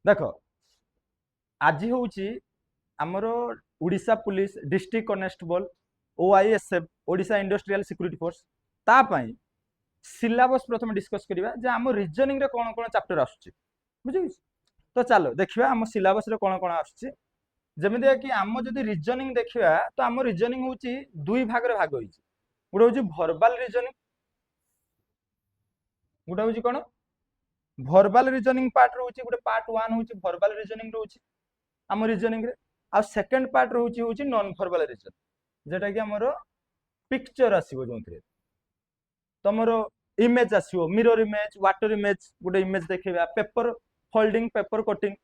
देख आज हूँ आमर Orissa police district constable OISF Odisha industrial security force तापाई सिलेबस प्रथम डिस्कस करिया जे आम रीजनिंग रे कौन कौन चैप्टर आसुची बुझी। तो चलो देखिए आम सिलेबस रे कौन कौन आसुची जमीदिया कि आम जदि रीजनिंग देखिया तो आम रीजनिंग होची दुई भाग रे भाग होईची गोटे होची भर्बाल रीजनिंग गोटे होची कोन भर्बाल रीजनिंग पार्ट रोची गोटे पार्ट 1 होची भर्बाल रीजनिंग रोची आम रीजनिंग रे आ सेकंड पार्ट रोची होची नॉन भर्बाल रीजनिंग जेटा कि हमरो पिक्चर आसीबो जोंथरे तमरो इमेज आसीबो मिरर इमेज वाटर इमेज गोटे इमेज देखैबा पेपर फोल्डिंग पेपर कटिंग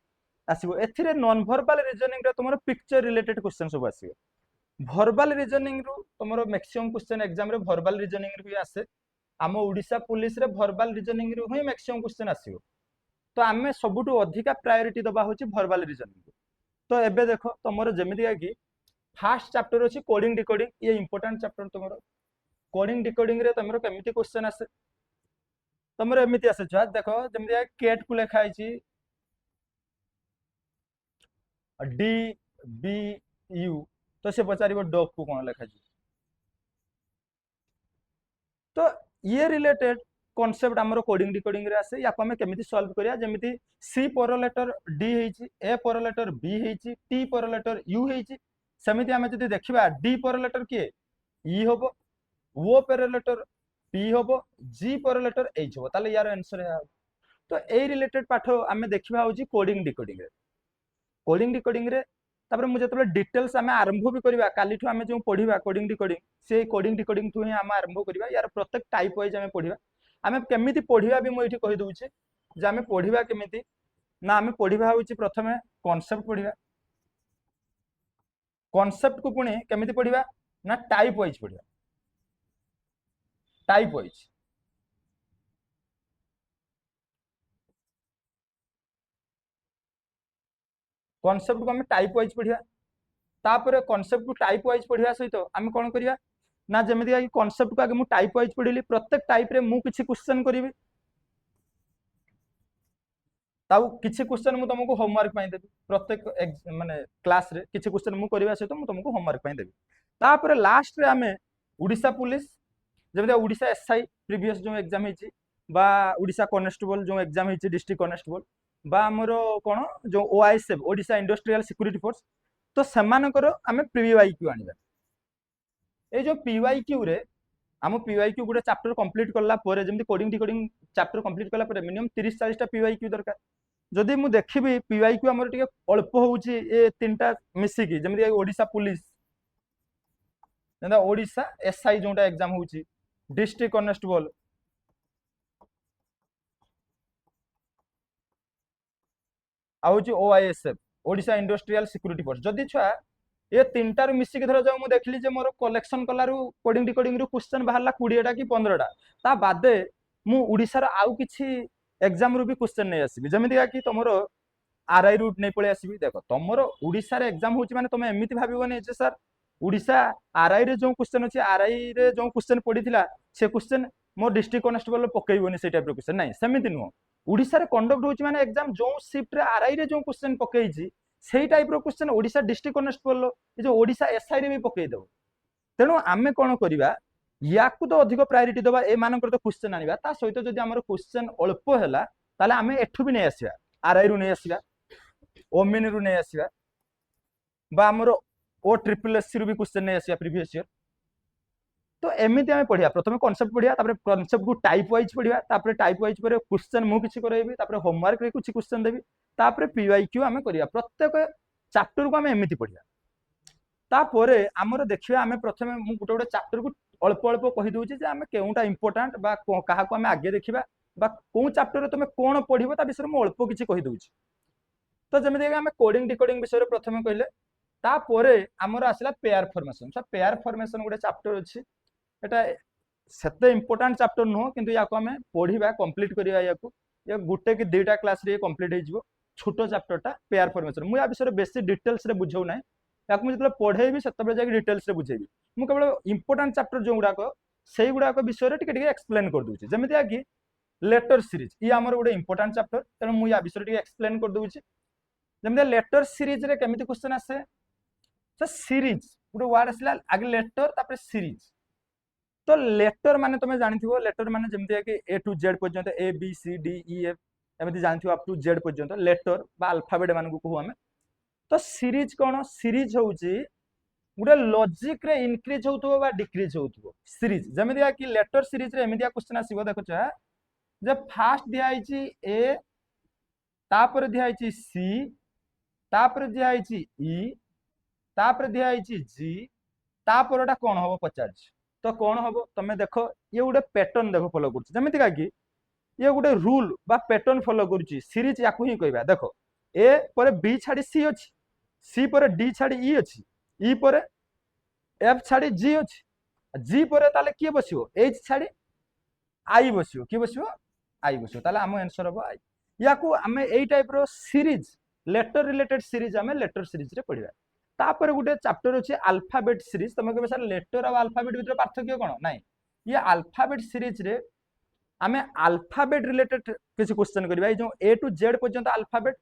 आसीबो एथिरे नॉन भर्बाल रीजनिंग रे तमरो पिक्चर रिलेटेड क्वेश्चन सब आसीबो भर्बाल रीजनिंग रो तमरो मैक्सिमम क्वेश्चन एग्जाम रे भर्बाल रीजनिंग रे आसे आम ओडिशा पुलिस रे भर्बाल रीजनिंग रो ही मैक्सिमम क्वेश्चन आसीबो तो आमे सबुटु अधिका प्रायोरिटी दबा होची भर्बाल रीजनिंग तो एबे देखो तमरो जेमिति कि फास्ट चैप्टर अछि कोडिंग डिकोडिंग ये इंपोर्टेंट चैप्टर तमरो कोडिंग डिकोडिंग रे तमरो केमिति क्वेश्चन आसे तमरो एमिति आसे छुआ देखो जेमिति केट को लेखा आइछि डी बी यू तो से पचारिबो डॉग को कोन लेखा छी तो ये रिलेटेड कॉन्सेप्ट हमरो कोडिंग डिकोडिंग रे आसे या हमें केमिति सॉल्व करिया जेमिति सी पर लेटर डी हेछि ए पर लेटर बी हेछि टी पर लेटर यू हेछि सेमिति हमें जदि देखिबा डी पर लेटर के ई होबो ओ पर लेटर पी होबो जी पर लेटर एच होबो ताले यार आंसर है तो ए रिलेटेड पाठ हमें देखिबा होछि कोडिंग डिकोडिंग रे तापर मु जतबे डिटेल्स हमें आरंभ भी करबा काली ठु हमें जो पढिबा कोडिंग डिकोडिंग से कोडिंग डिकोडिंग ठु ही हम आरंभ करबा यार प्रत्येक टाइप वाइज हमें पढिबा हमें केमिति पढिबा भी मु एठी कहि दउछि जे हमें पढिबा केमिति ना हमें पढिबा होछि प्रथमे कांसेप्ट पढिबा कांसेप्ट को पुणी केमिति पढिबा ना टाइप वाइज पढिबा टाइप वाइज कॉन्सेप्ट को हमें टाइप वाइज पढ़िया तापर कॉन्सेप्ट को टाइप वाइज पढ़िया सहित आम कौन करिया ना जमीती कॉन्सेप्ट को आगे मु टाइप वाइज पढ़िली प्रत्येक टाइप रे मु किछि क्वेश्चन करिवि ताऊ किछि क्वेश्चन मु तुमको होमवर्क पाई देबी प्रत्येक माने क्लास रे किछि क्वेश्चन मु करबा सहित मु तुमको होमवर्क पाई देबी तापर लास्ट रे आमे उड़ीसा पुलिस जमीती उड़ीसा एसआई प्रीवियस जो एग्जाम हेछि बा उड़ीसा कॉन्स्टेबल जो एग्जाम हेछि डिस्ट्रिक्ट कॉन्स्टेबल बा हमरो कोन जो OISF Odisha industrial security force तो सेमानकर आमे पीवाईक्यू आनिबा ए जो पीवाईक्यू रे आम पीवाईक्यू गोटे चैप्टर कंप्लीट करला परे जेमति कोडिंग डिकोडिंग चैप्टर कंप्लीट करला परे मिनिमम 30-40 टा पीवाईक्यू दरकार जदि मु देखिबी पीवाईक्यू हमर टिके अल्प होउची ए तीनटा मिसी की जेमति ओडिशा पुलिस जेंदा ओडिशा एसआई जोटा एग्जाम होउची डिस्ट्रिक्ट कॉन्स्टेबल आउची OISF Odisha industrial security force जदि छुआ ये तीनटार मिसिक धर जाऊ देखली जे मोर कलेक्शन कलारू कोडिंग डिकोडिंग रु क्वेश्चन बाहरला 20टा कि 15टा ता बादे मु उड़ीसा आउ किछि एग्जाम रु भी क्वेश्चन नै आसीबी जेमिति कि तमरो आरआई रूट नै पळे आसीबी देखो तमरो उड़ीसा रे एग्जाम होची माने तमे एमिति भाबिबोनी जे सर उड़ीसा आरआई रे जो क्वेश्चन अछि आरआई रे जो क्वेश्चन पडिथिला से क्वेश्चन मो डिस्ट्रिक्ट कॉन्स्टेबल पकैबोनी से टाइप रो क्वेश्चन नै सेमिति नुह उड़ीसा रे कंडक्ट होची माने एग्जाम जो शिफ्ट रे आरआई रे जो क्वेश्चन पकैछि सेही टाइप रो क्वेश्चन ओडिशा डिस्ट्रिक्ट कॉन्स्टेबल ए जो ओडिशा एसआई रे भी पकै देबो तेणु आमे कोन करिबा याकू तो अधिक प्रायोरिटी दबा ए मानकर तो क्वेश्चन आनिबा ता सहित जदि हमर क्वेश्चन अल्प हैला ताले आमे एठु भी नै आसीबा आरआई रु नै आसीबा ओमिन रु नै आसीबा बा हमर ओ ट्रिपल एससी रु भी क्वेश्चन नै आसीबा प्रीवियस ईयर तो एमिति आमे पढिया प्रथमे कांसेप्ट पढिया तापर कांसेप्ट को टाइप वाइज पढिया तापर टाइप वाइज पर क्वेश्चन मु किछि करैबी तापर होमवर्क रे किछि क्वेश्चन देबी तापर पीवाईक्यू आमे करिया प्रत्येक चैप्टर को आमे एमिति पढिया तापर हमर देखिबा आमे प्रथमे मु गुटे गुटे चैप्टर को अल्प अल्प कहि दउछि जे आमे केउटा इंपोर्टेंट बा काहा को आमे आगे देखिबा बा को चैप्टर रे तमे कोन पढिबो ता विषय मु अल्प किछि कहि दउछि तो जेमिति कि आमे कोडिंग डिकोडिंग विषय रे प्रथमे कहिले तापर हमर आसिला पेयर फॉर्मेशन सा पेयर फॉर्मेशन गुटे चैप्टर अछि एटा सेते इंपोर्टेंट चैप्टर नुह किंतु याको हमें पढ़िबा कंप्लीट करिया याको या गुटे कि दुईटा क्लास रे कंप्लीट हे जिवो छोटो चैप्टरटा पेयर फॉर्मेशन मु या विषय बेसी डिटेल्स रे बुझौ नै याको मु जतले पढेबी सेतबे जाके डिटेल्स रे बुझेबी मु केवल इंपोर्टेंट चैप्टर जो गुडा को सेही गुडा को विषय रे टिके टिके एक्सप्लेन कर दूची जेमिति कि लेटर सीरीज ये आमर गोटे इंपोर्टाट चैप्टर तेणु मुझे या विषय एक्सप्लेन कर दूची जमी लेटर सीरीज रे केमिति क्वेश्चन आसे तो सीरीज गोटे वर्ड आसला आगे लेटर तापर सीरीज तो लेटर माने तुम जानिथिबो लेटर माने जेमति कि ए टू जेड पर्यंत A B C D E F एमति जानिथिबो अप टू जेड पर्यंत लेटर बा अल्फाबेट मानकु कहू हमें तो सीरीज कोन सीरीज होउची गोटे लॉजिक रे इंक्रीज होउथबो बा डिक्रीज होउथबो सीरीज जेमति कि लेटर सीरीज रे एमितिया क्वेश्चन आसीबो देखो जब फास्ट दिया आइची ए तापर दिया आइची सी तापर दिया आइची ई तापर दिया आइची जी तापरटा कोन हबो पचार तो कौन हम तुम देख ये गोटे पैटर्न देख फॉलो कर जमीती कि ये गोटे रूल बा पैटर्न फॉलो करुच्ची सीरीज या ही कहवा देख ए पर बी छाड़ी सी अच्छी सी पर डी छाड़ी ई अच्छी ई पर एफ छाड़ी जी अच्छी जी पर ताले किए बसियो एच छाड़ी आई बसियो किए बसियो आई बसियो ताले आम आंसर हम आई या आम यही टाइप रो सीरीज लेटर रिलेटेड सीरीज आम लेटर सीरीज रे पढ़िबा तापर गोटे चैप्टर अच्छे अल्फाबेट सीरीज तुम कह सर लेटर और अल्फाबेट भीतर पार्थक्य कौन ना ये अल्फाबेट सीरीज रे आम अल्फाबेट रिलेटेड किसी क्वेश्चन करबा जो ए टू जेड पर्यंत अल्फाबेट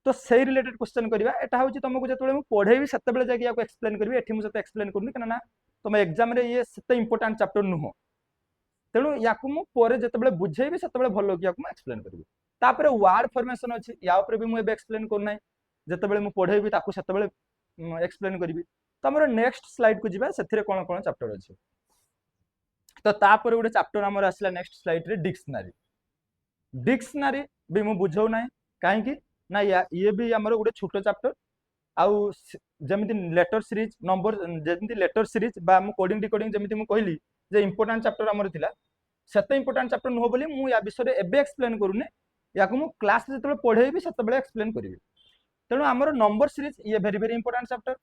तो से रिलेटेड क्वेश्चन करबा एटा होची तुमको जतबेले मु पढेबी सेतबेले जाके याको एक्सप्लेन करबी एठी मु सते एक्सप्लेन करनी कना ना तुम एग्जाम रे ये सेते इंपोर्टेंट चैप्टर नुहो तेणु याको मु परे जतबेले बुझेबी सेतबेले भलो कि याको मु एक्सप्लेन करबी तापर वर्ड फॉर्मेशन अछि या ऊपर भी मु एबे एक्सप्लेन करना जतबेले मु पढेबी ताको सेतबेले एक्सप्लेन करी तो आम नेक्स्ट स्लाइड को जीवा से कौन कौन चैप्टर अच्छे तो तापर गोटे चैप्टर आमर आसला नेक्स्ट स्लाइड रे डिक्शनरी डिक्शनरी भी मु बुझाऊ ना कहीं ना ये भी आमर गोटे छोट चैप्टर आउ जमी लेटर सीरीज नंबर जमी लेटर सीरीज बा मु कोडिंग डिकोडिंग जमी मु कहली जे इंपोर्टेंट चैप्टर आमर थिला सेते इंपोर्टेंट चैप्टर नुह बोली मु या विषय एबे एक्सप्लेन करूने या मु क्लास जतबे पढेबी सेतबे एक्सप्लेन करी तेणु आमर नंबर सीरीज ये भेरी भेरी इंपोर्टेंट चैप्टर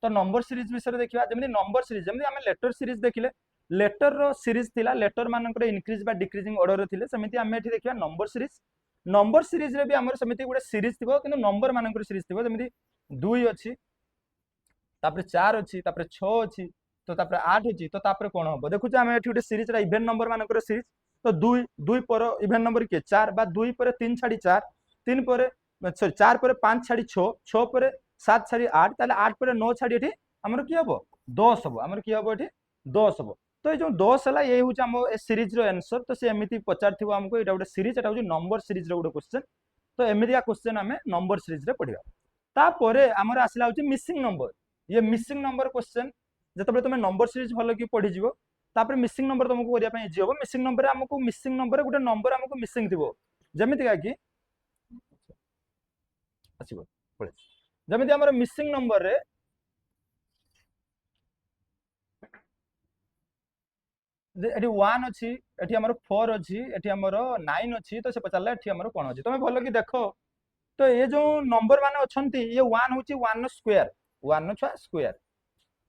तो नंबर सीरीज विषय देखा जमी नंबर सीरीज जमी आम लेटर सीरीज देखिले लेटर रो सीरीज थिला लेटर मानकर इंक्रीज बा डिक्रीजिंग ऑर्डर रे थिले सेमिति आम एठी देखिबा नंबर सीरीज रे भी आमर सेमिति गोटे सीरीज थिबो किंतु नंबर मानकर सीरीज थिबो जमी 2 अछि तापर 4 अछि तापर 6 अछि तो तापर 8 अछि तो तापर कोन होबो देखुछ आम एठी गोटे सीरीज रा इवेंट नंबर मानकर सीरीज तो 2 पर इवेंट नंबर के 4 बा 2 पर 3 छाड़ी 4 3 पर सॉरी 4 पर 5 छाड़ी 6 6 पर 7 छाड़ी 8 ताले 8 पर 9 छाड़ी एठी हमर की हबो 10 हबो हमर की हबो एठी 10 हबो तो ये जो 10 हला ये होच हम ए सीरीज रो आंसर तो से एमिति पचारथिबो हमको एटा गोटे सीरीज एटा होच नंबर सीरीज रो गोटे क्वेश्चन तो एमितिया क्वेश्चन हमें नंबर सीरीज रे पढिबा तापरे हमर आसला होच मिसिंग नंबर ये मिसिंग नंबर क्वेश्चन जतबे तुम नंबर सीरीज भलो की पढि जिवो तापर मिसिंग नंबर तुमको करिया पय इजी हबो मिसिंग नंबर हमको मिसिंग नंबर गोटे नंबर हमको मिसिंग थिबो जेमिति का कि आसीबो पळे जेमिति हमर मिसिंग नंबर रे एठी 1 अछि एठी हमर 4 अछि एठी हमर 9 अछि तो से पचारला एठी हमर कोन अछि तमे भलो की देखो तो ये जो नंबर माने अछंती ये 1 होची 1 स्क्वायर 1 छुआ स्क्वायर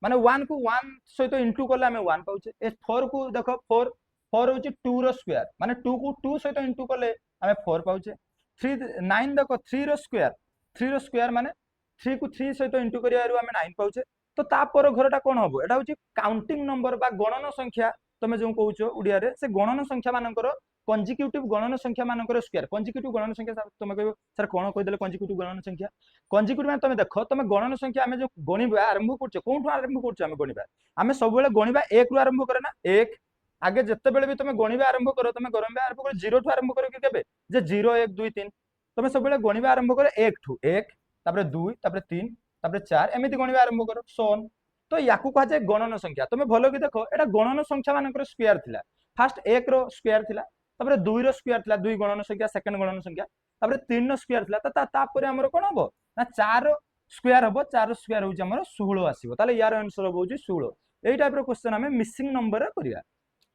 माने 1 को 1 सहित इंटू करले हमें 1 पाउचे ए 4 को देखो 4 4 होची 2 रो स्क्वायर माने 2 को 2 सहित इंटू करले हमें 4 पाउचे 3 9 देखो 3 रो स्क्वायर माने 3 को 3 सहित इंटू करियारु हमें 9 पाउचे तो तापर घरटा कोन हबो एटा होची काउंटिंग नंबर बा गणन संख्या तमे जो कहउचो उडिया रे से गणन संख्या मानकर कंजिक्यूटिव गणन संख्या मानकर स्क्वायर कंजिक्यूटिव गणन संख्या तमे कहबो सर कोन कहि देले कंजिक्यूटिव गणन संख्या कंजिक्यूटिव माने तमे देखो तमे गणन संख्या हमें जो गणिबा आरंभ करछो कोठु आरंभ करछो हमें गणिबा हमें सब बेले गणिबा 1 रु आरंभ करे ना 1 आगे जत्ते बेले भी तमे गणिबा आरंभ करो तमे गणिबा आरंभ करो 0 ठु आरंभ करो कि केबे जे 0 1 2 3 तमे सब बेले गणिबा आरंभ करे 1 ठु 1 तापर 2 तापर 3 तापर 4 एमिति गणिबा आरंभ करो सोन तो याकू कहा जाए गणन संख्या तुम भलो कि देखो एटा गणन संख्या मानकर स्क्वायर थिला फास्ट 1 रो स्क्वायर थिला तापर 2 रो स्क्वायर थिला 2 गणन संख्या सेकंड गणन संख्या तापर 3 रो स्क्वायर थिला तापर हमर कोन हबो ना 4 रो स्क्वायर हबो 4 रो स्क्वायर होउची हमर 16 आसीबो ताले यार आंसर होउची 16 एई टाइप रो क्वेश्चन हमें मिसिंग नंबर रे करिया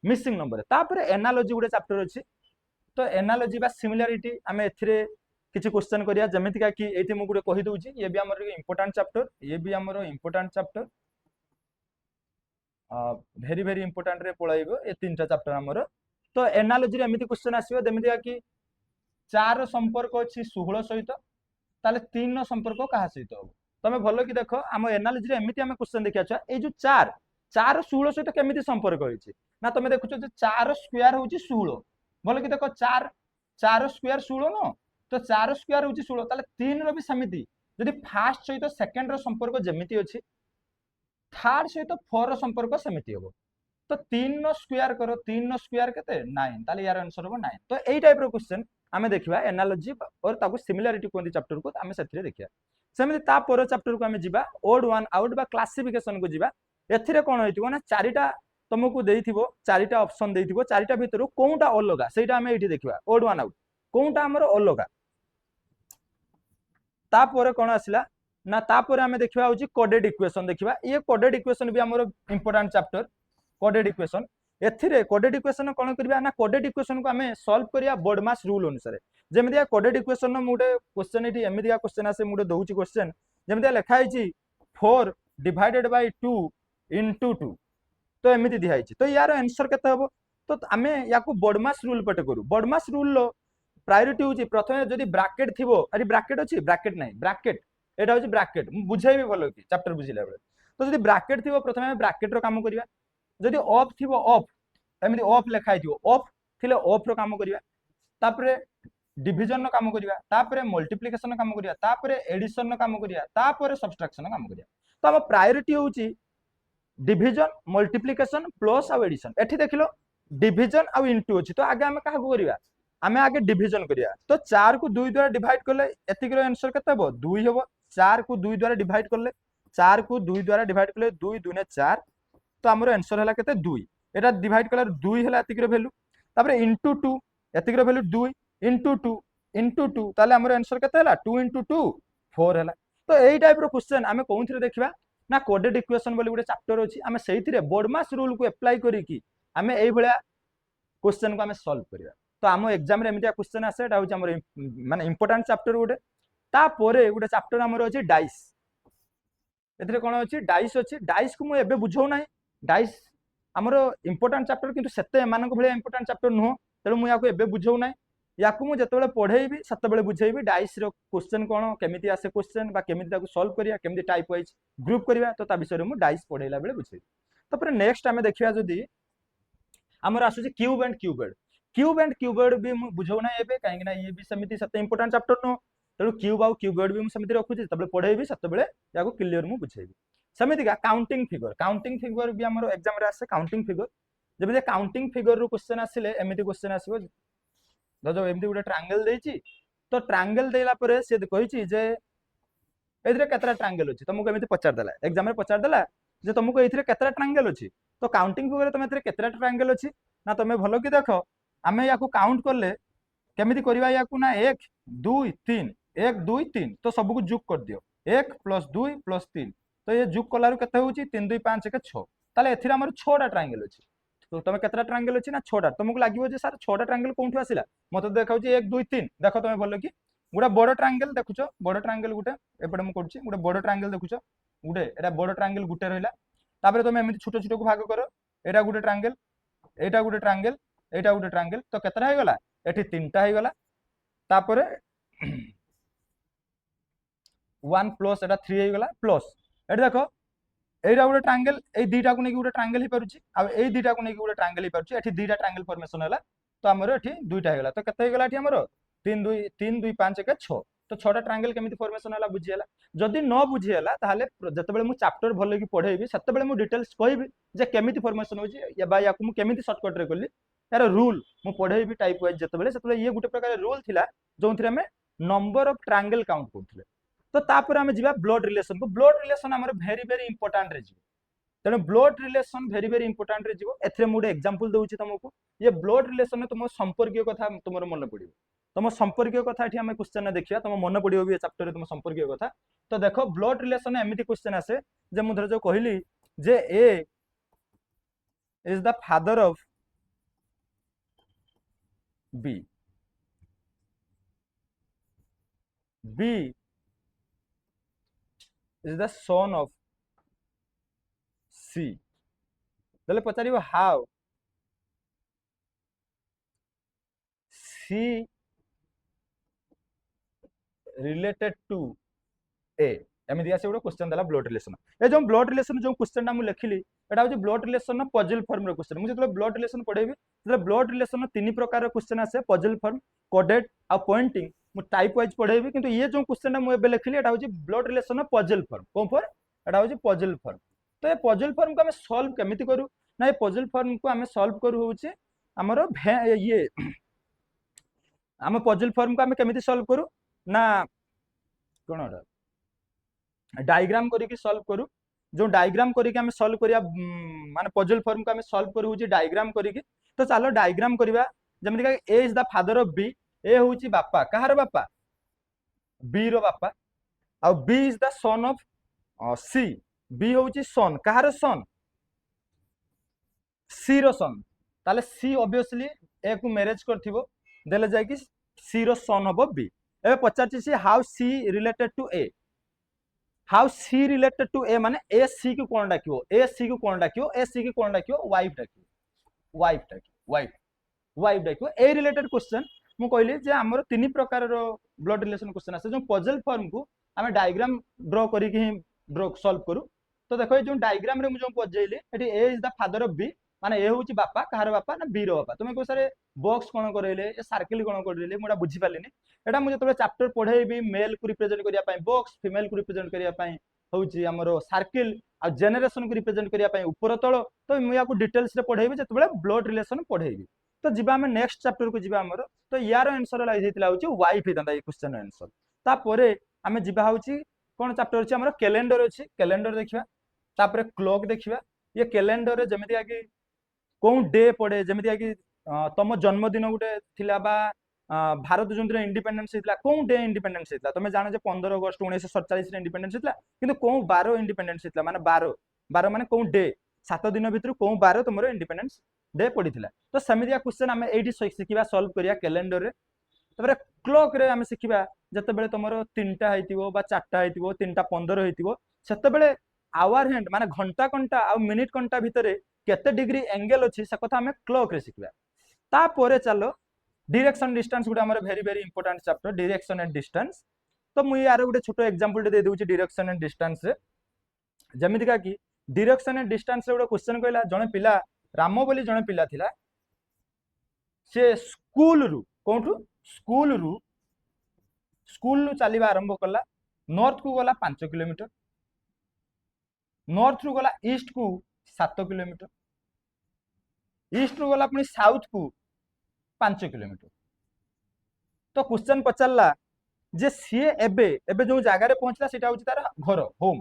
मिसिंग नंबर तापर एनालॉजी गुडे चैप्टर अछि तो एनालॉजी बा सिमिलरिटी हमें एथिरे किछि क्वेश्चन करिया जेमिति का कि एठी मु गुडे कहि दउची ये भी हमर इंपोर्टेंट चैप्टर ये भी हमर इंपोर्टेंट चैप्टर भेरी भेरी इंपोर्टेंट रे पळाइबो ए तीनटा चैप्टर हमर तो एनालॉजी रे एमिति क्वेश्चन आसीबो जेमिति कि 4 रो संपर्क अछि 16 सहित ताले 3 रो संपर्क कहा सहित हो तमे भलो कि देखो हम एनालॉजी रे एमिति हम क्वेश्चन देखिया छ ए जो 4 4 16 सहित केमिति संपर्क होइछि ना तमे देखुछो जे 4 रो स्क्वायर होछि 16 भल कि देख 4 4 स्क्वायर 16 न तो 4 स्क्वायर हूँ 16 ताले 3 रो भी समिति जदि फास्ट सहित सेकंड रो संपर्क जेमिति अछि थर्ड सहित 4 रो संपर्क सेमिति हो तो 3 नो स्क्वायर करो 3 नो स्क्वायर केते 9 ताले यार आंसर हो 9 तो एई टाइप रो क्वेश्चन आमे देखिबा एनालॉजी और ताको सिमिलरिटी कोंती चैप्टर को आमे सेथिरे देखिया सेमिति ता पर चैप्टर को आमे जिबा ओड वन आउट बा क्लासिफिकेशन को जिबा एथिरे कोन होइतिबो ना चारिटा तुमको देइथिबो चारिटा ऑप्शन देइथिबो चारिटा भितरु कोनटा अलगा सेटा आमे एठी देखिबा ओड वन आउट कोनटा हमर अलगा ता पर कोन आसिला ना ता पर आमे देखिबा होची कोडेड इक्वेशन देखिबा ये कोडेड इक्वेशन भी हमर इंपोर्टेंट चैप्टर कोडेड इक्वेशन एथिरे कोडेड इक्वेशन कोन करबा ना कोडेड इक्वेशन को हमें सॉल्व करिया बोर्डमास रूल अनुसार जेमितिया कोडेड इक्वेशन न मुडे क्वेश्चन एठी एमितिया क्वेश्चन आसे मुडे दउची क्वेश्चन जेमितिया लिखा हिची 4 डिवाइडेड बाय 2 इनटू 2 तो एमिति दिया हिची तो यार आंसर केते हबो तो हमें याको बोर्डमास रूल पटे करू बोर्डमास रूल लो प्रायोरिटी होची प्रथमे जदी ब्रैकेट थिबो अरे ब्रैकेट अछि ब्रैकेट नाही ब्रैकेट एटा होची ब्रैकेट बुझाइबे भलो की चैप्टर बुझिला बेले तो जदी ब्रैकेट थिबो प्रथमे ब्रैकेट रो काम करिया जदि ऑफ थिबो ऑफ एमिति ऑफ लेखा हिथिबो ऑफ थिले ऑफ रो काम करिया तापरे डिवीजन नो काम करिया तापरे मल्टीप्लिकेशन नो काम करिया तापरे एडिशन नो काम करिया तापरे सब्सट्रैक्शन नो काम करिया तो हम प्रायोरिटी होची डिवीजन मल्टीप्लिकेशन प्लस आ एडिशन एठी देखिलो डिवीजन आ इनटू अछि तो आगे हम काहा को करिया आमे आगे डिवीजन करिया तो 4 को 2 द्वारा डिवाइड करले एतिक रो आंसर केते हबो 2 हबो 4 को 2 द्वारा डिवाइड करले 4 को 2 द्वारा डिवाइड करले 2 2 4 तो हमर आंसर हला केते 2 एटा डिवाइड कला 2 हला एतिक रो वैल्यू तापर इनटू 2 एतिक रो वैल्यू 2 इनटू 2 ताले हमर आंसर केते हला 2 इनटू 2 4 हला तो एई टाइप रो क्वेश्चन आमे कोनथिरे देखिबा ना कोडेड इक्वेशन बोली गुटे चैप्टर अछि आमे सेहिथिरे बोर्डमास रूल को अप्लाई करी की आमे एई भलिया क्वेश्चन को आमे सॉल्व करिया तो आम एग्जाम रे एमितिया क्वेश्चन आसे एटा होची हमर माने इंपोर्टेंट चैप्टर गुटे ता परे गुटे चैप्टर हमर अछि डाइस एथिरे कोन अछि डाइस को मु एबे बुझौ नाही डाइस हमर इंपोर्टेंट चैप्टर किंतु सेते मानक भलिया इंपोर्टेंट चैप्टर नो तेणु मु याको एबे बुझौ नाही याकू मु जतबेले पढेइबी सतबेले बुझेइबी डाइस रो क्वेश्चन कोन केमिति आसे क्वेश्चन बा केमिति ताको सॉल्व करिया केमिति टाइप वाइज ग्रुप करिया तो ता विषय रे मु डाइस पढेइला बेले बुझेइबी तो पर नेक्स्ट हमें देखिया जदी हमर आसु क्यूब एंड क्यूबर्ड भी मु बुझौ ना एबे काहे ना ये भी समिति सते इंपोर्टेंट चैप्टर नो तेणु क्यूब आउ क्यूबर्ड भी मु समिति रखुची तबले पढेइबी सतबेले याको क्लियर मु बुझेइबी समिति का काउंटिंग फिगर भी हमर एग्जाम रे आसे काउंटिंग फिगर जब जे काउंटिंग फिगर रो क्वेश्चन आसिले एमिति क्वेश्चन आसीबो जो एमिति गुटे ट्रायंगल देइची तो ट्रायंगल देला परे से कहिची जे एथिरे केतरा ट्रायंगल अछि तुमको एमिति पचार देला एग्जाम रे पचार देला जे तुमको एथिरे केतरा ट्रायंगल अछि तो काउंटिंग फिगर तुम एथिरे केतरा ट्रायंगल अछि ना तुम भलो की देखो आमे याकू काउंट करले केमिति करबा याकू ना 1 2 3 1 2 3 तो सब को जोग कर दियो 1 + 2 + 3 तो ये जोग कलारु केते होची 3 2 5 1 6 ताले एथिरे हमर 6 टा ट्रायंगल अछि तो तुम केतरा ट्रायंगल अछि ना 6 टा तुमको लागिवो जे सर 6 टा ट्रायंगल कोंठु आसिला मते देखाउची 1 2 3 देखो तुम भलो की गुडा बड़ ट्रायंगल देखुचो बड़ ट्रायंगल गुटे एपडे मु करछि गुडे बड़ ट्रायंगल देखुचो गुडे एटा बड़ ट्रायंगल गुटे रहला तापर तुम एमिति छोटो छोटो को भाग करो एटा गुटे ट्रायंगल एटा गुटे ट्रायंगल एटा गुटे ट्रायंगल तो केतरा हे गला एठी तीनटा हे गला तापर 1 प्लस एटा 3 हे गला प्लस एटा देखो एटा गुटे ट्रायंगल ए दीटा को नै गुटे ट्रायंगल हे परुची आ ए दीटा को नै गुटे ट्रायंगल हे परुची एठी दीटा ट्रायंगल फॉर्मेशन होला तो हमर एठी दुईटा हे गला तो केते हे गला एठी हमर 3 2 5 1 6 तो 6 टा ट्रायंगल केमिति फॉर्मेशन होला बुझी हला जदी न बुझी हला ताहाले जतबेले मु चैप्टर भलो की पढेइबी सतबेले मु डिटेल्स कहबी जे केमिति फॉर्मेशन होची या बा याकू मु केमिति शॉर्टकट रे करली यार रूल मु पढेइबी टाइप वाइज जतबेले सतबेले ये गुटे प्रकार रूल थिला जोंथिरे हमें नंबर ऑफ ट्रायंगल काउंट करथिले तो तापर हमें जिबा ब्लड रिलेशन हमर वेरी वेरी इंपोर्टेंट रे जिवो तेणु blood relation very very important रे जिवो एथरे मु एग्जांपल दउची तुमको ये ब्लड रिलेशन तुम संपर्कीय कथा तुमर मन पडिबो तुम संपर्कीय कथा एठी हमें क्वेश्चन देखिया तुम मन पडिबो भी चैप्टर रे तुम संपर्कीय कथा तो देखो ब्लड रिलेशन एमिति क्वेश्चन आसे जे मु धर जो कहली जे A is the father of B B is the son of C तले पचारिबो how C related to A एमिति आसे गोटे क्वेश्चन देला ब्लड रिलेशन ए जो ब्लड रिलेशन जो क्वेश्चन ना मु लिखिली एटा होची ब्लड रिलेशन पजल फॉर्म रो क्वेश्चन मुझे ब्लड रिलेशन पढ़ेबी ब्लड रिलेशन तीन प्रकार क्वेश्चन आसे पजल फॉर्म कोडेड आ पॉइंटिंग मु टाइप वाइज पढ़ेबी किंतु ये जो क्वेश्चन मु एबे लिखली एटा होची blood relation puzzle form cone for एटा होची पजल फॉर्म तो ये पजल फॉर्म को हमें सॉल्व केमिति करू ना ये पजल फॉर्म को हमें सॉल्व करू होची हमरो ये हम पजल फॉर्म को हमें केमिति सॉल्व करू ना कोन डायग्राम करिके सॉल्व करू जो डायग्राम करिके हमें सॉल्व करिया माने पजल फॉर्म को हमें सॉल्व करू होची डायग्राम करिके तो चलो डायग्राम करिवा जेमिति का A is the father of B A होची बापा कहार बापा बी रो बापा आ B is the son of C B होची सन कहार सन सी रो सन ताले सी ऑब्वियसली ए को मैरिज करथिबो देले जाय कि सी रो सन हबो बी एबे पचारछि C how C related to A how C related to A माने ए सी को कोन डाकियो ए सी को कोन डाकियो ए सी को कोन डाकियो वाइफ डाकियो वाइफ डाकियो ए रिलेटेड क्वेश्चन मु कहली जे हमर तीन प्रकार रो ब्लड रिलेशन क्वेश्चन आसे जो पजल फॉर्म को हमें डायग्राम ड्रा करिक ही ड्रा सॉल्व करू तो देखो जो डायग्राम रे मु जो पजेली एटी A is the father of B माने ए होची बापा कहार बापा ना बी रो बापा तुमे को सारे बॉक्स कोन करैले ए सर्किल कोन करैले मुडा बुझी पालिनी एटा मु जतबे चैप्टर पढेबी मेल को रिप्रेजेंट करिया पई बॉक्स फीमेल को रिप्रेजेंट करिया पई होची हमरो सर्किल आ जनरेशन को रिप्रेजेंट करिया पई ऊपर तळ तो मु याको डिटेल्स रे पढेबी जतबे ब्लड रिलेशन पढेबी तो जिबा हम नेक्स्ट चैप्टर को जिबा हमरो तो यार आंसर लाई हेतिला होची वाइफ हेता ये क्वेश्चन आंसर ता परे हमें जिबा होची कोन चैप्टर होची हमरो कैलेंडर होची कैलेंडर देखिबा ता परे क्लॉक देखिबा ये कैलेंडर रे जेमिति आकि कोन डे पड़े जमीती कि तुम जन्मदिन गोटे थिला बा भारत जो इंडिपेंडेंस होता कौन डे इंडिपेंडेंस होता तुम जान 15 अगस्त 1947 इंडिपेंडेंस होता कि कौन बार इंडिपेंडेंस होता माने बार माने कौन डे 7 दिन भितर कौन बार तुम इंडिपेंडेंस डे पड़ी तो सेमिया क्वेश्चन आम ये शिखा सॉल्व करिया कैलेंडर रे तबरे क्लॉक रे आम शिखा जते बेले तुम 3टा होइतिबो बा 4टा होइतिबो 3टा 15 होइतिबो सेते बेले आवर हैंड माने घंटा घंटा आ मिनिट घंटा भितर केते डिग्री एंगल अछि से कथा हमें क्लॉक रे सिखबा ता परे चलो डायरेक्शन डिस्टेंस गुडा हमर very very important chapter direction and distance तो मु यार गुटे छोटो एग्जांपल दे देउची डायरेक्शन एंड डिस्टेंस रे जेमिति का कि डायरेक्शन एंड डिस्टेंस रे गुटे क्वेश्चन कहला जने पिला रामो बोली जने पिला थिला से स्कूल रु चलीबा आरंभ कला नॉर्थ को गला 5 किलोमीटर नॉर्थ रु गला ईस्ट को 7 किलोमीटर ईस्ट रु गला पुनी साउथ को 5 किलोमीटर तो क्वेश्चन पचारला जे सी एबे एबे जो जगह रे पहुंचला सेटा होची तार घर होम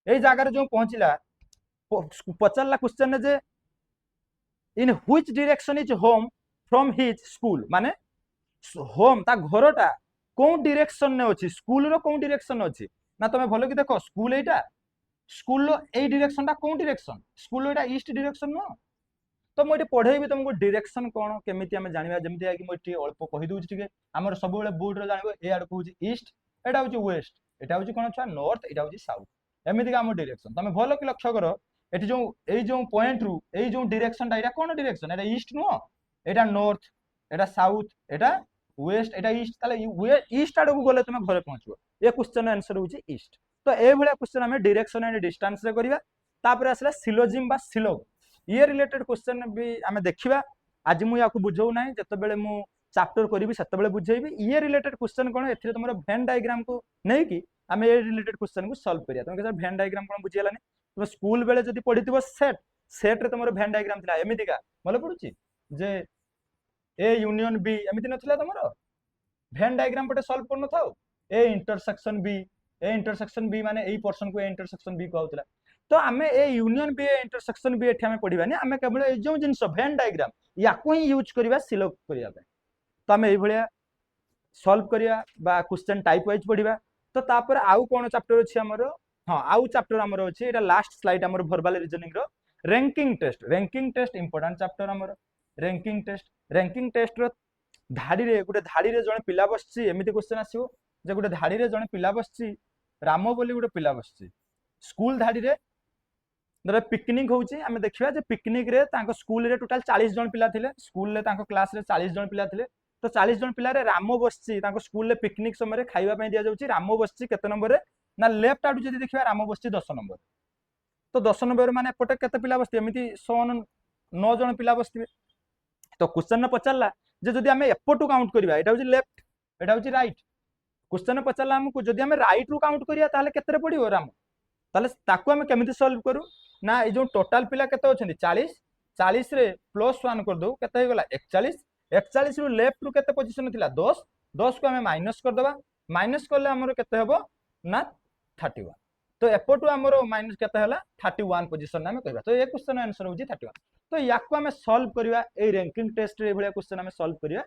ए जगह रे जो पहुंचला पचारला क्वेश्चन ने जे in which direction is home from his school माने होम ता घरटा कोन डायरेक्शन ने अछि स्कूल रो कोन डायरेक्शन अछि ना तमे भलो कि देखो स्कूल एटा स्कूल लो ए डायरेक्शन ता कोन डायरेक्शन स्कूल लो एटा ईस्ट डायरेक्शन नो तो मो पढ़ेबी तुमको डायरेक्शन कोन केमिति हम जानिबा जेमिति कि मो अल्प कहि दउछि ठीक है हमर सब बेले बोर्ड रे जानिबो ए आड़ कहूछि ईस्ट एटा होछि वेस्ट एटा होछि कोन छ नॉर्थ एटा होछि साउथ एमिति का हम डायरेक्शन तमे भलो कि लक्ष्य करो एटी जो एई जो पॉइंट रु एई जो डायरेक्शन ता एटा कोन डायरेक्शन एटा ईस्ट नो एटा नॉर्थ एटा साउथ एटा वेस्ट एटा ईस्ट ताले ईस्ट आड़ को गले तुम घरे पहुंचबो ए क्वेश्चन आंसर होछि ईस्ट तो ए भलिया क्वेश्चन हमें डायरेक्शन एंड डिस्टेंस रे करिवा तापर आसला सिलोजिम बा सिलोग ये रिलेटेड क्वेश्चन भी आमे देखिबा आज मु याकू बुझौ नै जते बेले मु चैप्टर करिवि सेते बेले बुझेबी ये रिलेटेड क्वेश्चन कोन एथिरे तुमरो वेन डायग्राम को नै कि आमे ए रिलेटेड क्वेश्चन को सॉल्व करिया तुम के वेन डायग्राम कोन बुझियाला नै तुम स्कूल बेले जदी पढितिबो सेट रे तुमरो वेन डायग्राम थिला एमितिका मले पडुची जे ए यूनियन बी एमिति नथिला तुमरो वेन डायग्राम पटे सॉल्व करनो थाओ ए इंटरसेक्शन बी माने एई पर्सन को ए इंटरसेक्शन बी कहउतला तो आमे A union B intersection B एठी आमे पढिबानी आमे केवल ए जो जिंस वेन डायग्राम याको ही यूज करिवा सिलेक्ट करिया पे तो आमे एई भलिया सॉल्व करिया बा क्वेश्चन टाइप वाइज पढिबा तो तापर आउ कोन चैप्टर अछि हमरो हां आउ चैप्टर हमरो अछि एटा लास्ट स्लाइड हमरो वर्बल रीजनिंग रो रैंकिंग टेस्ट इंपोर्टेंट चैप्टर हमरो रैंकिंग टेस्ट रो धाडी रे जने पिला बसछि एमिति क्वेश्चन आसीबो जे गुटे धाडी रे जने पिला बसछि रामो बोली गुटे पिला बसछि स्कूल धाडी रे दरे पिकनिक होउछि हमें देखिबा जे पिकनिक रे तांको स्कूल रे टोटल 40 जन पिला थिले स्कूल रे तांको क्लास रे 40 जन पिला थिले तो 40 जन पिला रे रामो बसछि तांको स्कूल रे पिकनिक समय रे खाइबा पय दिया जाउछि रामो बसछि केते नंबर रे ना लेफ्ट आडू जदी देखिबा रामो बसछि 10 नंबर तो 10 90 माने एपटे केते पिला बसथिबे एमिति 100 9 जन पिला बसथिबे तो क्वेश्चन ने पचारला जे जदि आमे एपटू काउंट करबा एटा होची लेफ्ट एटा होची राइट क्वेश्चन पचारला हमकु जदि आमे राइट रु काउंट करिया ताले केते पड़िबो राम ताले ताकू आमे केमिति सॉल्व करू ना ए जो टोटल पिला केते अछंती 40 40 रे प्लस 1 कर दो केते हो गला 41 41 रु लेफ्ट रु केते पोजीशन थिला 10 10 को आमे माइनस कर दबा माइनस करले हमरो केते हेबो ना 31 तो एपटू हमरो माइनस केते हला 31 पोजीशन आमे कहबा तो ए क्वेश्चन आंसर होची 31 तो याकू आमे सॉल्व करिया ए रैंकिंग टेस्ट रे भलिया क्वेश्चन आमे सॉल्व करिया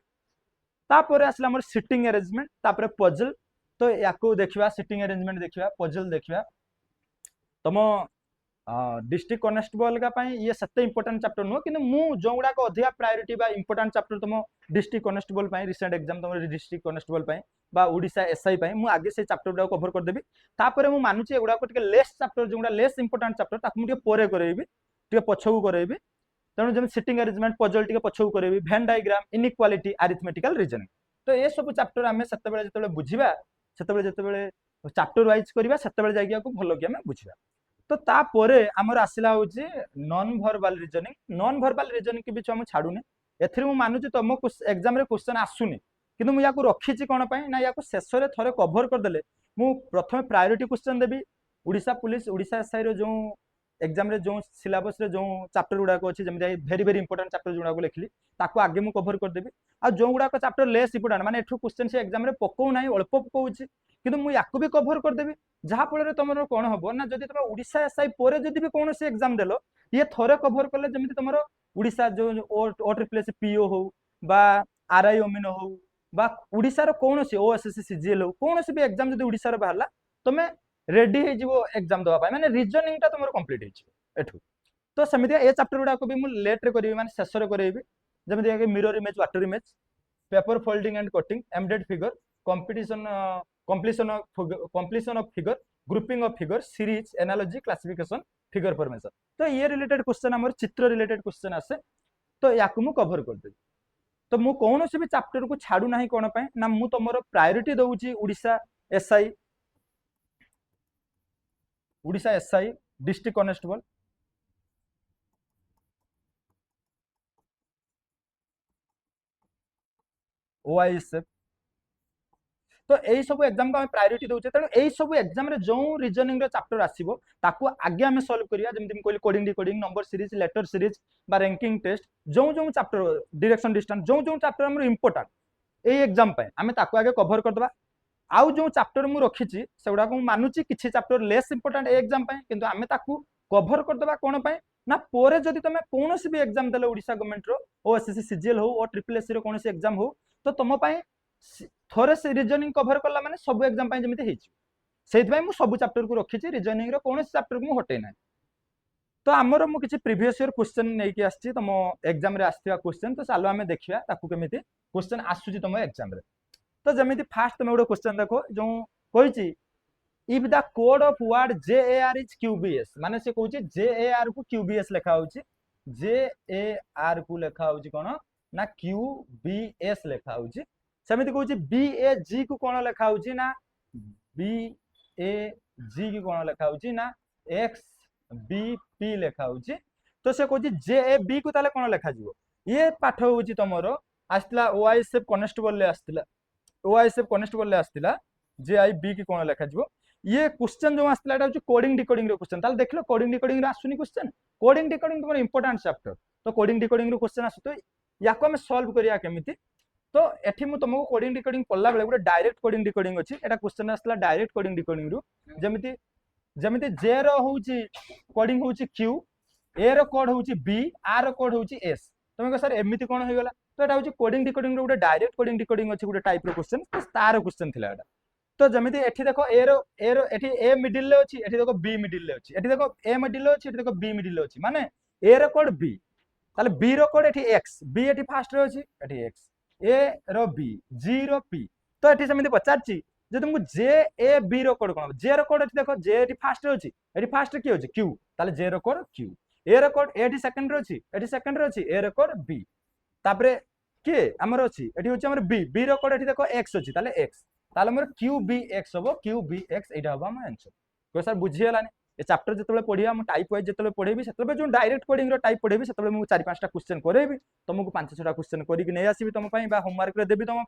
तापर आसला हमर सिटिंग अरेंजमेंट तापर पजल तो याकू देखिबा सिटिंग अरेंजमेंट देखिबा पजल देखिबा तम डिस्ट्रिक्ट कॉन्स्टेबल का पाई ये सत्ते इंपोर्टेंट चैप्टर नो किंतु मु जोगुडा को अधिका प्रायोरिटी बा इंपोर्टेंट चैप्टर तम डिस्ट्रिक्ट कॉन्स्टेबल पाई रिसेंट एग्जाम तम डिस्ट्रिक्ट कॉन्स्टेबल पाई बा ओडिसा एसआई पाई मु आगे से चैप्टर गुडा कवर कर देबी तापर मु मानुची एगुडा को टिके लेस चैप्टर जोगुडा लेस इंपोर्टेंट चैप्टर ताकु मु टिके पोरे करेबी टिके पछकु करेबी तेणु जम सिटिंग अरेंजमेंट पजल टिके पछकु करेबी Venn diagram inequality arithmetical reasoning तो ये सब चैप्टर आमे सत्ते बेले जते बेले बुझिबा सत्ते बेले जते बेले चैप्टर वाइज करबा सत्ते बेले जागिया को भलो कि आमे बुझिबा तो तापर आमर आसला हूँ नॉन वर्बल रिजनिंग के बीच हम छाड़ूनी एथि मानुची तुम एग्जाम रे क्वेश्चन आसुनी किंतु मुझे रखी कौन ना या शेष में थे कभर करदे मु प्रथम प्रायोरिटी क्वेश्चन देवी ओडिशा पुलिस ओडिशा एसआई रो जो एग्जाम रे जो सिलेबस रे जो चैप्टर गुड़ाक अच्छी जमी भेरी भेरी इंपोर्टेंट चैप्टर गुड़ाक लिखली ताको आगे मु कभर करदेवी आ जो गुड़ाक चैप्टर लेस इंपोर्टेंट माने एठू क्वेश्चन से एग्जाम रे पकौ नाही अल्प पकाउछि किंतु मु याकू भी कभर करदेवी जहा फल तुम कौन हम ना जब तुम ओडिशा एसआई पर जब भी कौन से एग्जाम देलो ये थोड़े कभर कले जमी तुम ओडिशा जो ओ ट्रिपल पीओ हो बा आरआई ओमिन हो बा ओडिशा कौन सी ओएसएससी सीजीएल हो कौन भी एग्जाम जब ओडिशा बाहर तुम रेडी हो एग्जाम दवा माने रीजनिंग टा तुम कंप्लीट एठू तो सेमिति ए चैप्टर गुडा को भी मु लेट रे करबी माने शेष रे करबी जमी mirror image water image paper folding and cutting embedded figure competition completion of figure grouping of figure series analogy classification figure formation तो ये रिलेटेड क्वेश्चन हमर चित्र रिलेटेड क्वेश्चन आसे तो याकू मु कवर कर देबी तो मु कौन से भी चैप्टर को छाड़ू नाही कोन पय ना मु तमरो प्रायोरिटी दउची Odisha SI district constable OISF तो यही सब एग्जाम को हम प्रायोरिटी दउचे तेणु यही सब एग्जाम रे जो रीजनिंग रो चैप्टर आसीबो ताकू आगे हमें सॉल्व करिया जेमति हम कहली coding decoding number series letter series बा रैंकिंग टेस्ट जो जो चैप्टर डायरेक्शन डिस्टेंस जो जो चैप्टर हमर इंपोर्टेंट ए एग्जाम पे हमें ताकू आगे कवर कर दबा आउ जो चैप्टर मु रखिछि सेगुडा को मानुची किछि चैप्टर लेस इंपोर्टेंट ए एग्जाम पे किंतु हमें ताकू कवर कर दबा कोन पे ना पोरे जदि तमे कोनोसी भी एग्जाम देले ओडिशा गवर्नमेंट रो ओएसएससी सीजीएल हो ओ ट्रिपल एससी रो कोनोसी एग्जाम हो तो तुम थोड़े से रीजनिंग कवर कला माने सब एग्जाम पाई जमिते हेछि सेति भाई मु सब चैप्टर को रखिछि रीजनिंग रो कोनोसी चैप्टर को हटे ना तो आमर मु किछि प्रीवियस ईयर क्वेश्चन नै कि आछि तुम एग्जाम रे आस्थिया क्वेश्चन तो चालो हमें देखिया ताकू केमिति क्वेश्चन आसुछि तुम एग्जाम रे तो जमिति फास्ट तुम गोटे क्वेश्चन देखो जो कहिछि if the code of word JAR is QBS माने से कहउछि JAR को QBS लिखा होछि JAR को लिखा होछि कोन ना QBS लिखा होछि सेमिति कहउछि BAG को कोन लिखा होछि ना BAG को कोन लिखा होछि ना XBP लिखा होछि तो से कहउछि JAB को ताले कोन लिखा जिवो ये पाठ होछि तमरो आस्तिला OISF कांस्टेबल ले आस्तिला OISF कांस्टेबल ले आस्तिला JIB की कोन लिखा जिवो ये क्वेश्चन जो आस्तिला एटा होछि कोडिंग डिकोडिंग रो क्वेश्चन ताले देखलो कोडिंग डिकोडिंग रो आसुनी क्वेश्चन कोडिंग डिकोडिंग तुमर इंपोर्टेंट चैप्टर तो कोडिंग डिकोडिंग रो क्वेश्चन आसु तो याको हम सॉल्व करिया केमिति तो एठी मु तुमको कोडिंग डिकोडिंग पल्ला बेले गोटे डायरेक्ट कोडिंग डिकोडिंग अछि एटा क्वेश्चन आस्तिला डायरेक्ट कोडिंग डिकोडिंग रो जेमिति जेमिति J रो होछि कोडिंग होछि Q A रो कोड होछि B R रो कोड होछि S तुमको सर एमिति कोन होय गेला तो एटा होछि कोडिंग डिकोडिंग रो गोटे डायरेक्ट कोडिंग डिकोडिंग अछि गोटे टाइप रो क्वेश्चन तो तार क्वेश्चन थिला एटा तो जमिति एठी देखो A रो एठी A मिडिल ले अछि एठी देखो B मिडिल ले अछि एठी देखो A मिडिल ले अछि एठी देखो B मिडिल ले अछि माने A रो कोड B ताले B रो कोड एठी X B एठी फास्ट रे अछि एठी X A row B G row P तो एठी समिति पचारछि जे तुमको JAB रो कोड कोन J रो कोड एठी देखो J एठी फास्ट रे अछि एठी फास्ट की अछि Q ताले J row code Q A row code एठी सेकंड रे अछि एठी सेकंड रे अछि A रो कोड B तापरे के हमर अछि एठी होछि हमर B रो कोड एठी देखो X अछि ताले X ताले हमर QBX हबो QBX एटा हबो हमर आंसर को सर बुझी हलानी ए चैप्टर जिते पढ़िया मुझे टाइप वाइज जिते पढ़ेबी से जो डायरेक्ट कोडिंग टाइप पढ़ेबी से मुझे 4-5टा क्वेश्चन करेबी तुमको 5-6टा क्वेश्चन करके नहीं आसबि तुम होमवर्क रे देबी तुम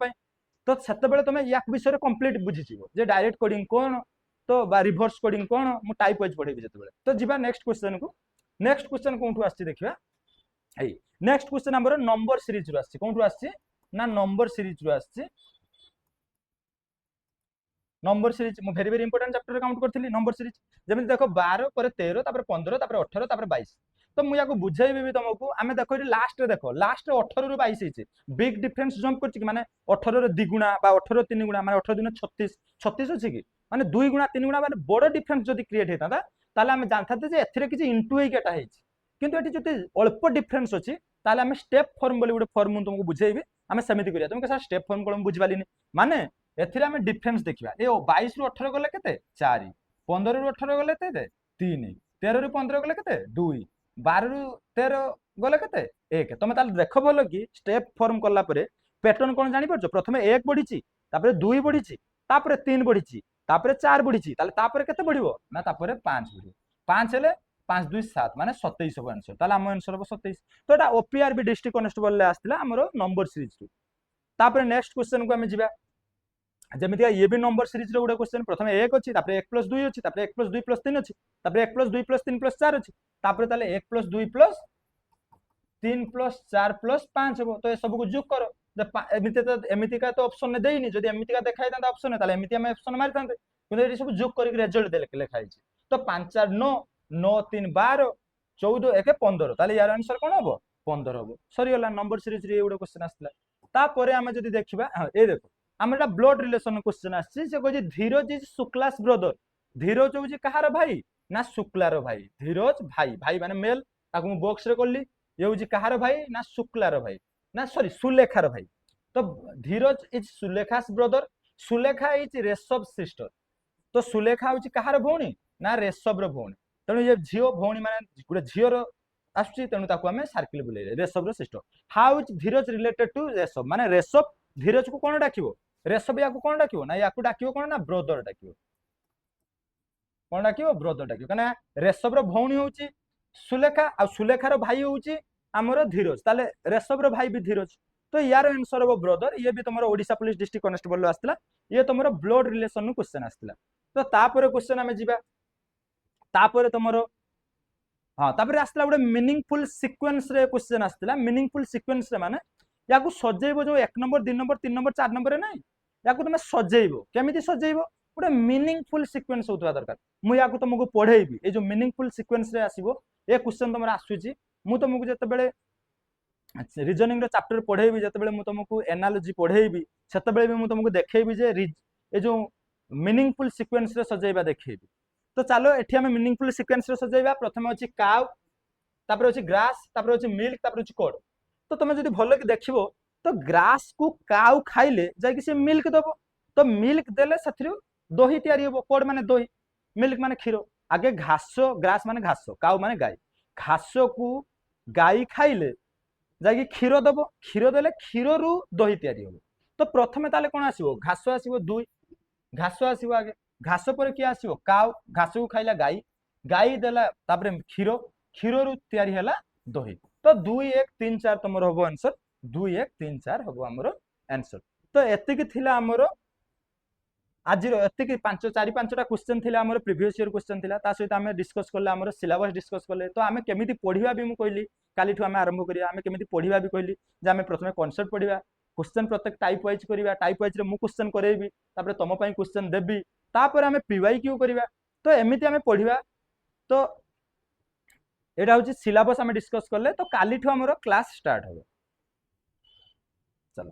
तो से तुम या विषय कंप्लीट बुझीज जे डायरेक्ट कोडिंग कौन तो रिभर्स कोडिंग कौन मुझे टाइप वाइज पढ़ेबी जिते तो जी नेक्स्ट क्वेश्चन को नेक्स्ट क्वेश्चन कौन आसी देखा नेक्स्ट क्वेश्चन आम नंबर सीरीज रू आसी कौन आसी ना नंबर सीरीज रू आसी नंबर सीरीज मु very very important chapter count करथली नंबर सीरीज जमी देखो 12 पर 13 तापर 15 तापर 18 तापर 22 तो मुझे या बुझेबी तुमको आम देखो देखो लास्ट 18 रु 22 होइछे बिग डिफरेंस जंप करछि कि माने 18 रे द्विगुणा बा 18 3 गुणा माने 18 दिन 36 36 अछि कि माने 2 गुणा 3 गुणा माने बड़ डिफरेंस जदि क्रिएट हेता ताले हम जानथाते जे एथिरे किछि इनटू एकेटा हेछि किंतु एठी जदि अल्प डिफरेंस अछि ताले हम स्टेप फॉर्म बोली गुटे फॉर्म तुमको बुझेबी आम सेमिति करिया तुम के स्टेप फॉर्म कोन बुझिबालिनी माने एथिरे हम डिफरेंस देखिबा ए 22 रु 18 गले केते 4 15 रु 18 गले केते 3 13 रु 15 गले केते 2 12 रु 13 गले केते 1 तमे ताल देखो बोलो कि स्टेप फॉर्म करला परे पैटर्न कोन जानि परछो प्रथमे 1 बढ़िछि तापरे 2 बढ़िछि तापरे 3 बढ़िछि तापरे 4 बढ़िछि ताले तापरे केते बढ़िबो ना तापरे 5 बढ़िबो 5 हेले 5 2 7 माने 27 हो आंसर ताले हम आंसर हो 27 तो एटा ओपीआरबी डिस्ट्रिक्ट कांस्टेबल ले आस्तिला हमरो नंबर सीरीज टू तापरे नेक्स्ट क्वेश्चन को हम जिबा जमीतिका ये भी नंबर सीरीज रे गोटे क्वेश्चन प्रथम 1 अछि तापरे 1 + 2 अछि तापरे 1 + 2 + 3 अछि तापरे 1 + 2 + 3 + 4 अछि तापरे ताले 1 + 2 + 3 + 4 + 5 हो तो ए सब को जोग करो एमितिका तो ऑप्शन ने देइनी जदि एमितिका देखाइ तांता ऑप्शन ताले एमिति हम ऑप्शन मारि तांते किंतु एटी सब जोग करिक रिजल्ट दे लिखा हिची तो 5 4 9 9 3 12 14 1 15 ताले यार आंसर कोन हबो 15 हबो सरी गला नंबर सीरीज रे एगुडा क्वेश्चन आस्तिला तापरे हम जदि देखिबा ए देखो आमरा ब्लड रिलेशन क्वेश्चन आछि से कहै धीरज इज शुक्लास ब्रदर धीरज होउछि कहार भाई ना शुक्लार भाई धीरज भाई भाई माने मेल ताकू मु बॉक्स रे करली ये होउछि कहार भाई ना शुक्लार भाई ना सॉरी सुलेखार भाई तो Dheeraj is Sulekha's brother Sulekha is Reshav sister तो सुलेखा होउछि कहार भौणी ना रेशव रो भौणी तणु ये झियो भौणी माने गुडे झियो रो आछि तणु ताकू हमें सर्किल बुले रेशव रो sister how is Dheeraj related to Reshav माने रेशव धीरज को कोन डाकिबो रेशव या को कोन डाकिबो ना या को डाकिबो कोन ना ब्रदर डाकिबो कोन डाकिबो ब्रदर डाकिबो कना रेशव रो भौणी होउछि सुलेखा आ सुलेखा रो भाई होउछि हमरो धीरज ताले रेशव रो भाई भी धीरज तो यार आंसर हो ब्रदर ये भी तुमरो ओडिसा पुलिस डिस्ट्रिक्ट कांस्टेबल लो आस्तिला ये तुमरो ब्लड रिलेशन नु क्वेश्चन आस्तिला तो तापर क्वेश्चन हमें जिबा तापर तुमरो हां तापर आस्तिला गुडे मीनिंगफुल सीक्वेंस रे क्वेश्चन आस्तिला मीनिंगफुल सीक्वेंस रे माने या को सजेइबो जो 1 नंबर 2 नंबर 3 नंबर 4 नंबर रे नै या को तुम सजेइबो केमिति सजेइबो गुडे मीनिंगफुल सीक्वेंस होतबा दरकार मु या को तुमको पढेइबी ए जो मीनिंगफुल सीक्वेंस रे आसीबो ए क्वेश्चन तुमरा आसुची मु तुमको जते बेले रीजनिंग रो चैप्टर पढेइबी जते बेले मु तुमको एनालॉजी पढेइबी सेते बेले भी मु तुमको देखैबी जे ए जो मीनिंगफुल सीक्वेंस रे सजेइबा देखैबी तो चलो एठी हम मीनिंगफुल सीक्वेंस रे सजेइबा प्रथम अछि काउ तापर अछि ग्रास तापर अछि मिल्क तापर अछि कोड तो तुम जदि भलो कि देखिबो तो ग्रास को काउ खाइले जाय कि से मिल्क दबो तो मिल्क देले सथरु दही तयारी होबो कोड माने दही मिल्क माने खीरो आगे घास ग्रास माने घास काउ माने गाय घास को गाय खाइले जाय कि खीरो दबो खीरो देले खीरो रु दही तयारी होबो तो प्रथमे ताले कोन आसीबो घास आसीबो 2 घास आसीबो आगे घास पर कि आसीबो काउ घास को खाइला गाय गाय देला तापरे खीरो खीरो रु तयारी हला दही तो 2 1 3 4 तमरो होबो आंसर 2 1 3 4 होबो हमरो आंसर तो एतिक थिला हमरो आज एतिक 5 4 5टा क्वेश्चन थिला हमरो प्रीवियस ईयर क्वेश्चन थिला ता सहित हमें डिस्कस करले हमरो सिलेबस डिस्कस करले तो हमें केमिति पढिबा भी मु कहली काली ठु हमें आरंभ करिया हमें केमिति पढिबा भी कहली जे हमें प्रथमे कांसेप्ट पढिबा क्वेश्चन प्रत्येक टाइप वाइज करिबा टाइप वाइज रे मु क्वेश्चन करेबी तापर तम पई क्वेश्चन देबी तापर हमें पीवाईक्यू करिबा तो एमिति हमें पढिबा तो एटा होची सिलेबस हमें डिस्कस करले तो काली ठु हमरो क्लास स्टार्ट हो चलो।